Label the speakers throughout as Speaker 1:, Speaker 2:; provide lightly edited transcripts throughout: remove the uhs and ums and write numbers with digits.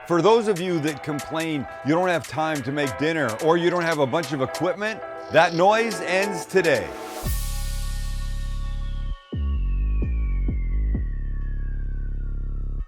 Speaker 1: For those of you that complain you don't have time to make dinner or you don't have a bunch of equipment, that noise ends today.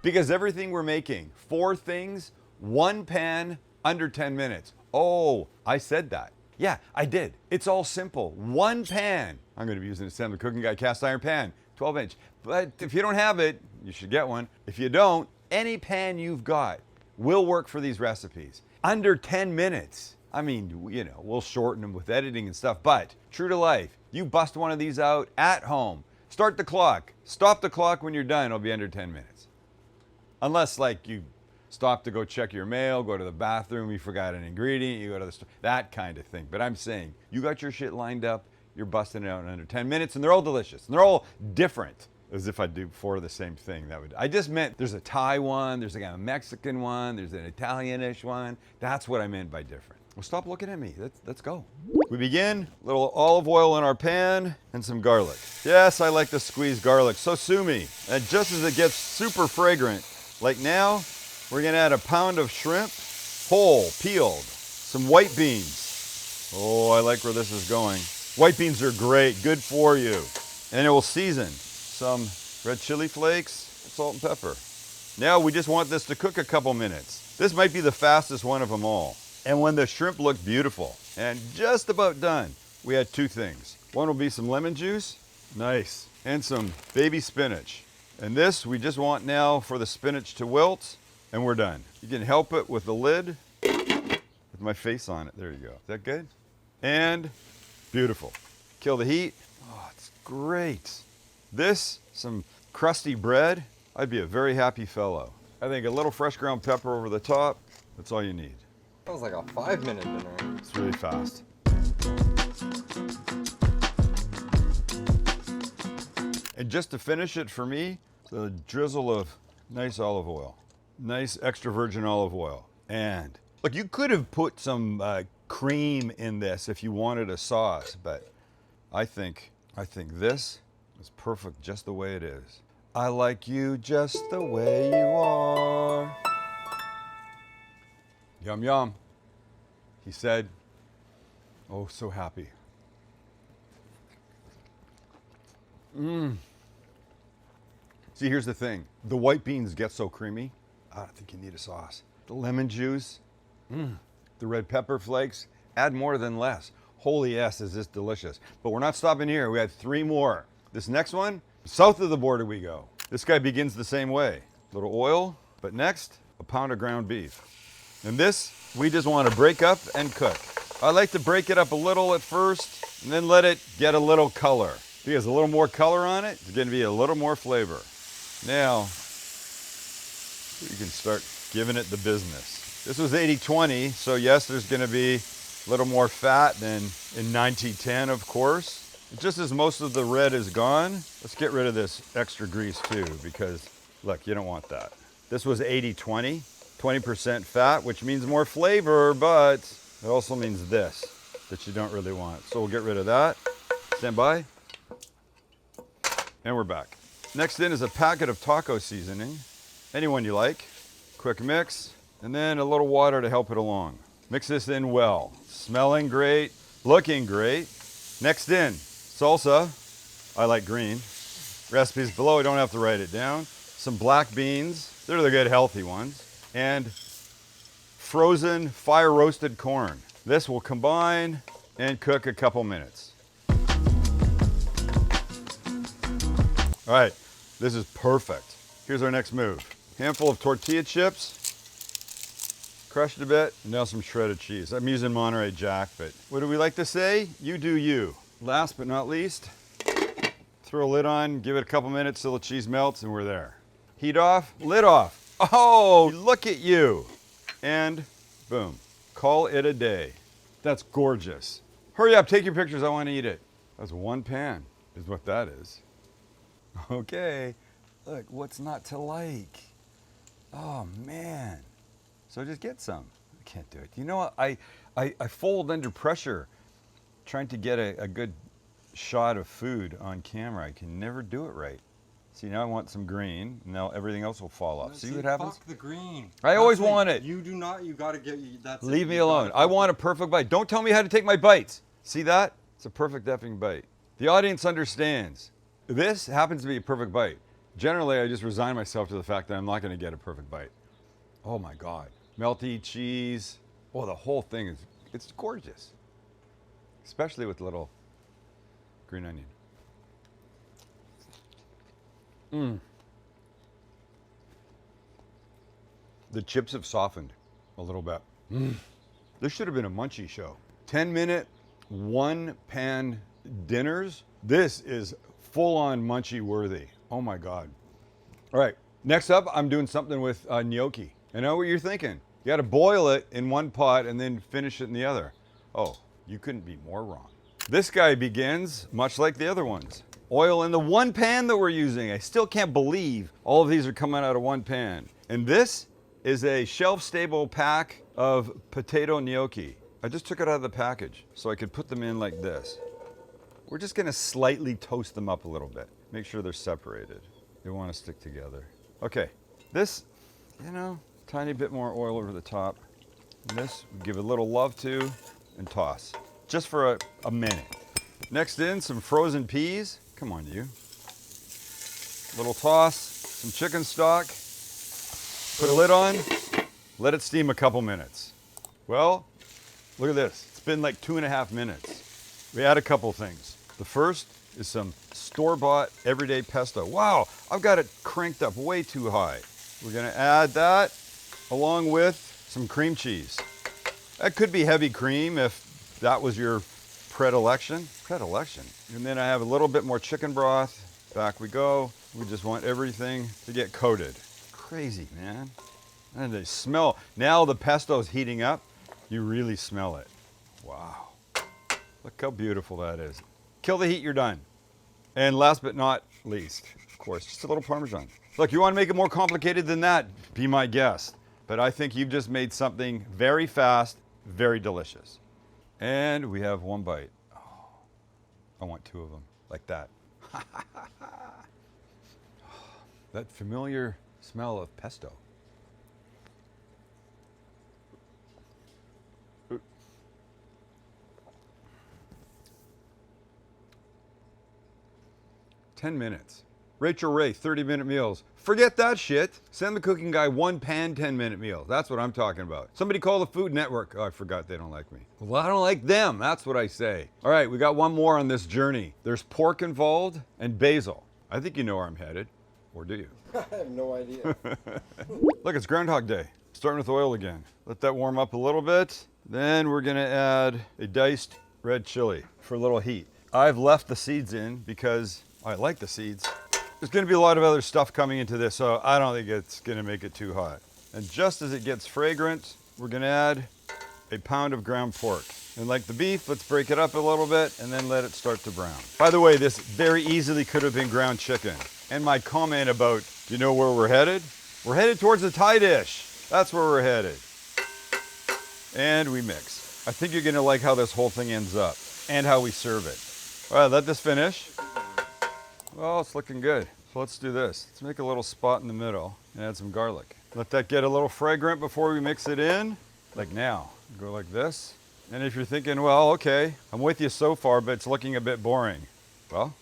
Speaker 1: Because everything we're making, 4 things, 1 pan, under 10 minutes. Oh, I said that. Yeah, I did. It's all simple. 1 pan. I'm going to be using a Assembly Cooking Guy cast iron pan, 12-inch. But if you don't have it, you should get one. If you don't, any pan you've got will work for these recipes. Under 10 minutes. I mean, you know, we'll shorten them with editing and stuff, but true to life, you bust one of these out at home. Start the clock. Stop the clock when you're done. It'll be under 10 minutes. Unless, like, you stop to go check your mail, go to the bathroom, you forgot an ingredient, you go to the store, that kind of thing. But I'm saying, you got your shit lined up, you're busting it out in under 10 minutes, and they're all delicious, and they're all different. As if I do 4 of the same thing. I just meant there's a Thai one, there's a Mexican one, there's an Italianish one. That's what I meant by different. Well, stop looking at me. Let's go. We begin, a little olive oil in our pan and some garlic. Yes, I like to squeeze garlic, so sue me. And just as it gets super fragrant, like now, we're gonna add a pound of shrimp, whole, peeled, some white beans. Oh, I like where this is going. White beans are great, good for you. And it will season. Some red chili flakes, salt and pepper. Now we just want this to cook a couple minutes. This might be the fastest one of them all. And when the shrimp look beautiful and just about done, we add 2 things. One will be some lemon juice, nice, and some baby spinach. And this we just want now for the spinach to wilt, and we're done. You can help it with the lid, with my face on it. There you go. Is that good? And beautiful. Kill the heat. Oh, it's great. This, some crusty bread, I'd be a very happy fellow. I think a little fresh ground pepper over the top, that's all you need.
Speaker 2: That was like a 5-minute dinner.
Speaker 1: It's really fast. And just to finish it for me, a drizzle of nice olive oil. Nice extra virgin olive oil. And look, you could have put some cream in this if you wanted a sauce, but I think this is perfect just the way it is. I like you just the way you are. Yum, yum. He said, oh, so happy. See, here's the thing. The white beans get so creamy, I don't think you need a sauce. The lemon juice, the red pepper flakes, add more than less. Holy yes, is this delicious. But we're not stopping here. We had 3 more. This next one, south of the border we go. This guy begins the same way. A little oil, but next, a pound of ground beef. And this, we just want to break up and cook. I like to break it up a little at first, and then let it get a little color. Because a little more color on it, it's going to be a little more flavor. Now, you can start giving it the business. This was 80-20, so yes, there's going to be a little more fat than in 90-10, of course. Just as most of the red is gone, let's get rid of this extra grease too, because look, you don't want that. This was 80-20, 20% fat, which means more flavor, but it also means this, that you don't really want. So we'll get rid of that. Stand by. And we're back. Next in is a packet of taco seasoning, anyone you like. Quick mix, and then a little water to help it along. Mix this in well. Smelling great, looking great. Next in, salsa. I like green. Recipes below, I don't have to write it down. Some black beans, they're the good healthy ones. And frozen fire roasted corn. This will combine and cook a couple minutes. All right, this is perfect. Here's our next move. Handful of tortilla chips, crushed a bit, and now some shredded cheese. I'm using Monterey Jack, but what do we like to say? You do you. Last but not least, throw a lid on, give it a couple minutes till the cheese melts, and we're there. Heat off, lid off. Oh, look at you. And boom, call it a day. That's gorgeous. Hurry up, take your pictures, I want to eat it. That's 1 pan, is what that is. Okay, look, what's not to like? Oh man. So just get some. I can't do it. You know what? I fold under pressure trying to get a good shot of food on camera. I can never do it right. See, now I want some green. Now everything else will fall off. See what happens?
Speaker 2: Fuck the green.
Speaker 1: I always want it.
Speaker 2: You do not. You gotta get. That's it.
Speaker 1: Leave me
Speaker 2: You
Speaker 1: alone.
Speaker 2: gotta
Speaker 1: I want a
Speaker 2: fucking-
Speaker 1: perfect bite. Don't tell me how to take my bites. See that? It's a perfect effing bite. The audience understands. This happens to be a perfect bite. Generally, I just resign myself to the fact that I'm not going to get a perfect bite. Oh my God. Melty cheese. Oh, the whole thing is, it's gorgeous. Especially with a little green onion. The chips have softened a little bit. This should have been a munchie show. 10-minute, one-pan dinners. This is full-on munchie worthy. Oh my God. All right, next up, I'm doing something with gnocchi. I know what you're thinking. You got to boil it in one pot and then finish it in the other. Oh, you couldn't be more wrong. This guy begins much like the other ones. Oil in the one pan that we're using. I still can't believe all of these are coming out of one pan. And this is a shelf-stable pack of potato gnocchi. I just took it out of the package so I could put them in like this. We're just gonna slightly toast them up a little bit. Make sure they're separated. They wanna stick together. Okay, this, tiny bit more oil over the top. And this, we give a little love to and toss. Just for a minute. Next in, some frozen peas. Come on, you. Little toss, some chicken stock. Put a lid on, let it steam a couple minutes. Well, look at this. It's been like 2.5 minutes. We add a couple things. The first is some store-bought everyday pesto. Wow, I've got it cranked up way too high. We're gonna add that along with some cream cheese. That could be heavy cream if that was your predilection. And then I have a little bit more chicken broth. Back we go. We just want everything to get coated. Crazy, man. And they smell. Now the pesto's heating up. You really smell it. Wow. Look how beautiful that is. Kill the heat, you're done. And last but not least, of course, just a little Parmesan. Look, you want to make it more complicated than that? Be my guest. But I think you've just made something very fast, very delicious. And we have one bite. Oh, I want 2 of them, like that. That familiar smell of pesto. Ten minutes. Rachel Ray, 30-minute meals. Forget that shit. Send the cooking guy one pan 10-minute meals. That's what I'm talking about. Somebody call the Food Network. Oh, I forgot they don't like me. Well, I don't like them. That's what I say. All right, we got one more on this journey. There's pork involved and basil. I think you know where I'm headed. Or do you?
Speaker 2: I have no idea.
Speaker 1: Look, it's Groundhog Day. Starting with oil again. Let that warm up a little bit. Then we're gonna add a diced red chili for a little heat. I've left the seeds in because I like the seeds. There's gonna be a lot of other stuff coming into this, so I don't think it's gonna make it too hot. And just as it gets fragrant, we're gonna add a pound of ground pork. And like the beef, let's break it up a little bit and then let it start to brown. By the way, this very easily could have been ground chicken. And my comment about, do you know where we're headed? We're headed towards the Thai dish. That's where we're headed. And we mix. I think you're gonna like how this whole thing ends up and how we serve it. All right, let this finish. Well, it's looking good. So let's do this. Let's make a little spot in the middle and add some garlic. Let that get a little fragrant before we mix it in. Like now, go like this. And if you're thinking, well, okay, I'm with you so far, but it's looking a bit boring. Well,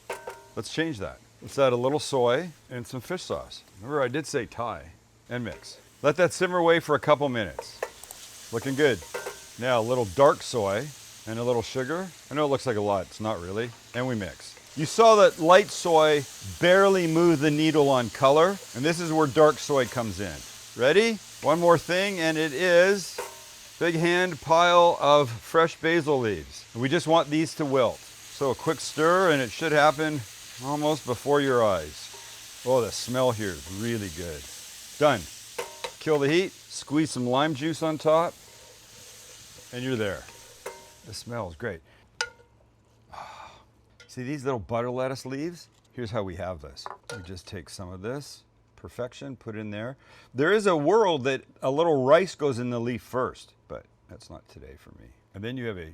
Speaker 1: let's change that. Let's add a little soy and some fish sauce. Remember, I did say Thai. And mix. Let that simmer away for a couple minutes. Looking good. Now a little dark soy and a little sugar. I know it looks like a lot, it's not really. And we mix. You saw that light soy barely moved the needle on color, and this is where dark soy comes in. Ready? One more thing, and it is big hand pile of fresh basil leaves. And we just want these to wilt. So a quick stir, and it should happen almost before your eyes. Oh, the smell here is really good. Done. Kill the heat, squeeze some lime juice on top, and you're there. The smell is great. See these little butter lettuce leaves? Here's how we have this. We just take some of this, perfection, put in there. There is a world that a little rice goes in the leaf first, but that's not today for me. And then you have a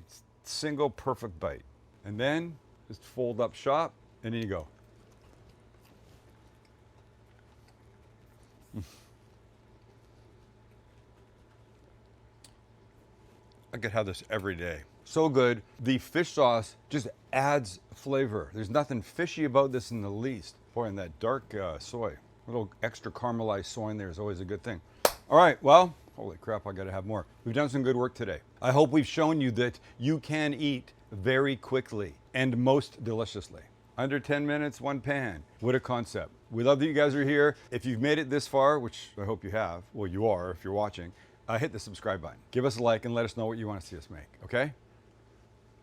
Speaker 1: single perfect bite. And then just fold up shop, and then you go. I could have this every day. So good. The fish sauce just adds flavor. There's nothing fishy about this in the least. Boy, and that dark soy, a little extra caramelized soy in there is always a good thing. All right, well, holy crap, I gotta have more. We've done some good work today. I hope we've shown you that you can eat very quickly and most deliciously. Under 10 minutes, one pan. What a concept. We love that you guys are here. If you've made it this far, which I hope you have, well, you are if you're watching, hit the subscribe button. Give us a like and let us know what you want to see us make, okay?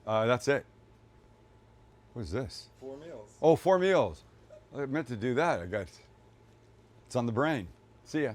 Speaker 1: That's it. What is this?
Speaker 2: 4 meals.
Speaker 1: Oh, 4 meals. I meant to do that. It's on the brain. See ya.